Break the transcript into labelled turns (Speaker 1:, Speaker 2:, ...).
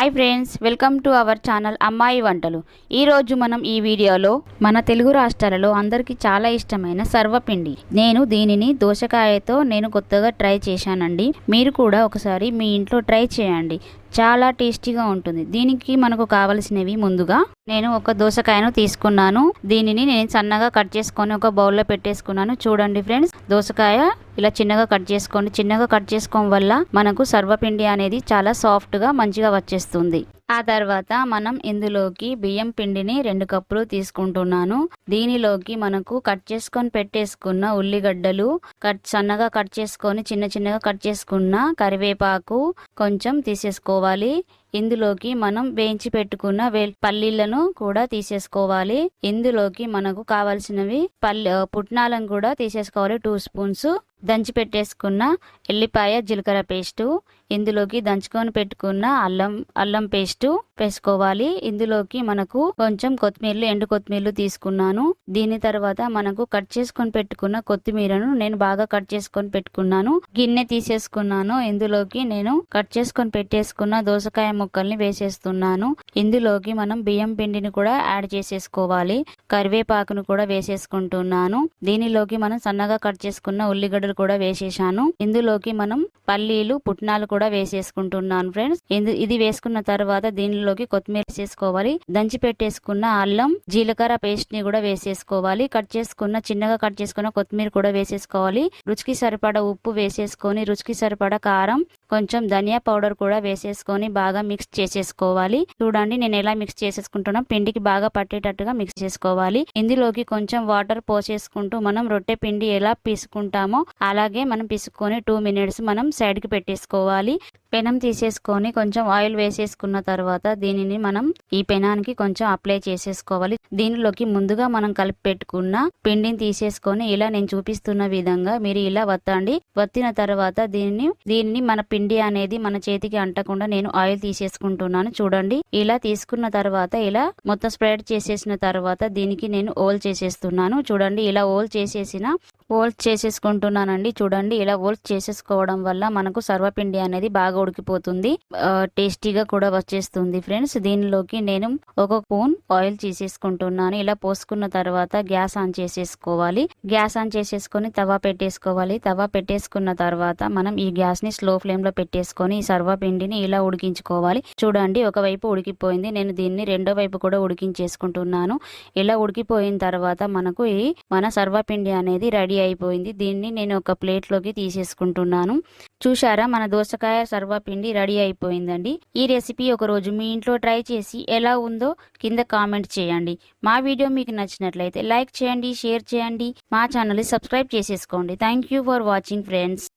Speaker 1: Hi friends, welcome to our channel అమ్మాయి వంటలు. ఈరోజు మనం ఈ వీడియోలో మన తెలుగు రాష్ట్రాలలో అందరికీ చాలా ఇష్టమైన సర్వపిండి, నేను దీనిని దోసకాయతో కొత్తగా ట్రై చేశానండి. మీరు కూడా ఒకసారి మీ ఇంట్లో ట్రై చేయండి, చాలా టేస్టీగా ఉంటుంది. దీనికి మనకు కావలసినవి, ముందుగా నేను ఒక దోసకాయను తీసుకున్నాను. దీనిని నేను సన్నగా కట్ చేసుకొని ఒక బౌల్లో పెట్టేసుకున్నాను. చూడండి ఫ్రెండ్స్, దోసకాయ ఇలా చిన్నగా కట్ చేసుకోండి. చిన్నగా కట్ చేసుకోవడం వల్ల మనకు సర్వపిండి అనేది చాలా సాఫ్ట్గా మంచిగా వచ్చేస్తుంది. ఆ తర్వాత మనం ఇందులోకి బియ్యం పిండిని 2 కప్పులు తీసుకుంటున్నాను. దీనిలోకి మనకు కట్ చేసుకొని పెట్టేసుకున్న ఉల్లిగడ్డలు, సన్నగా కట్ చేసుకొని చిన్నగా కట్ చేసుకున్న కరివేపాకు కొంచెం తీసేసుకోవాలి. ఇందులోకి మనం వేయించి పెట్టుకున్న పల్లీలను కూడా తీసేసుకోవాలి. ఇందులోకి మనకు కావాల్సినవి పుట్నాలను కూడా తీసేసుకోవాలి. 2 స్పూన్స్ దంచి పెట్టేసుకున్న ఎల్లిపాయ జీలకర్ర పేస్టు, ఇందులోకి దంచుకొని పెట్టుకున్న అల్లం పేస్టు వేసుకోవాలి. ఇందులోకి మనకు కొంచెం ఎండు కొత్తిమీరలు తీసుకున్నాను. దీని తర్వాత మనకు కట్ చేసుకొని పెట్టుకున్న కొత్తిమీరను నేను బాగా కట్ చేసుకొని పెట్టుకున్నాను. గిన్నె తీసేసుకున్నాను. ఇందులోకి నేను కట్ చేసుకొని పెట్టేసుకున్న దోసకాయ ముక్కల్ని వేసేస్తున్నాను. ఇందులోకి మనం బియ్యం పిండిని కూడా యాడ్ చేసేసుకోవాలి. కరివేపాకును కూడా వేసేసుకుంటున్నాను. దీనిలోకి మనం సన్నగా కట్ చేసుకున్న ఉల్లిగడ్డలు కూడా వేసేసాను. ఇందులోకి మనం పల్లీలు, పుట్నాలు కూడా వేసేసుకుంటున్నాను ఫ్రెండ్స్. ఇది వేసుకున్న తర్వాత దీనిలోకి కొత్తిమీర వేసేసుకోవాలి. దంచి పెట్టేసుకున్న అల్లం జీలకర్ర పేస్ట్ ని కూడా వేసేసుకోవాలి. చిన్నగా కట్ చేసుకున్న కొత్తిమీర కూడా వేసేసుకోవాలి. రుచికి సరిపడా ఉప్పు వేసేసుకొని, రుచికి సరిపడా కారం, కొంచెం ధనియా పౌడర్ కూడా వేసేసుకొని బాగా మిక్స్ చేసేసుకోవాలి. చూడండి నేను ఎలా మిక్స్ చేసేసుకుంటున్నా, పిండికి బాగా పట్టేటట్టుగా మిక్స్ చేసుకోవాలి. ఇందులోకి కొంచెం వాటర్ పోసేసుకుంటూ మనం రొట్టె పిండి ఎలా పీసుకుంటామో అలాగే మనం పిసుకొని 2 మినిట్స్ మనం సైడ్ కి పెట్టేసుకోవాలి. పెనం తీసేసుకొని కొంచెం ఆయిల్ వేసేసుకున్న తర్వాత దీనిని మనం ఈ పెనానికి కొంచెం అప్లై చేసేసుకోవాలి. దీనిలోకి ముందుగా మనం కలిపి పెట్టుకున్న పిండిని తీసేసుకొని ఇలా నేను చూపిస్తున్న విధంగా మీరు ఇలా వత్తండి. వత్తిన తర్వాత దీనిని మన పిండి అనేది మన చేతికి అంటకుండా నేను ఆయిల్ తీసేసుకుంటున్నాను. చూడండి ఇలా తీసుకున్న తర్వాత ఇలా మొత్తం స్ప్రెడ్ చేసేసిన తర్వాత దీనికి నేను ఓల్ చేసేస్తున్నాను. చూడండి ఇలా ఓల్స్ చేసేసుకుంటున్నానండి. చూడండి ఇలా ఓల్స్ చేసేసుకోవడం వల్ల మనకు సర్వపిండి అనేది బాగా ఉడికిపోతుంది, టేస్టీగా కూడా వచ్చేస్తుంది ఫ్రెండ్స్. దీనిలోకి నేను 1 స్పూన్ ఆయిల్ తీసేసుకుంటున్నాను. ఇలా పోసుకున్న తర్వాత గ్యాస్ ఆన్ చేసేసుకోవాలి. గ్యాస్ ఆన్ చేసేసుకొని తవా పెట్టేసుకోవాలి. తవా పెట్టేసుకున్న తర్వాత మనం ఈ గ్యాస్ ని స్లో ఫ్లేమ్ లో పెట్టేసుకొని ఈ సర్వపిండిని ఇలా ఉడికించుకోవాలి. చూడండి ఒకవైపు ఉడికిపోయింది. నేను దీన్ని రెండో వైపు కూడా ఉడికించేసుకుంటున్నాను. ఇలా ఉడికిపోయిన తర్వాత మనకు మన సర్వపిండి అనేది రెడీ అయిపోయింది. దీన్ని నేను ఒక ప్లేట్ లోకి తీసేసుకుంటున్నాను. చూశారా, మన దోసకాయ సర్వపిండి రెడీ అయిపోయిందండి. ఈ రెసిపీ ఒక రోజు మీ ఇంట్లో ట్రై చేసి ఎలా ఉందో కింద కామెంట్ చేయండి. మా వీడియో మీకు నచ్చినట్లయితే లైక్ చేయండి, షేర్ చేయండి, మా ఛానల్ ని సబ్స్క్రైబ్ చేసేసుకోండి. Thank you for watching friends.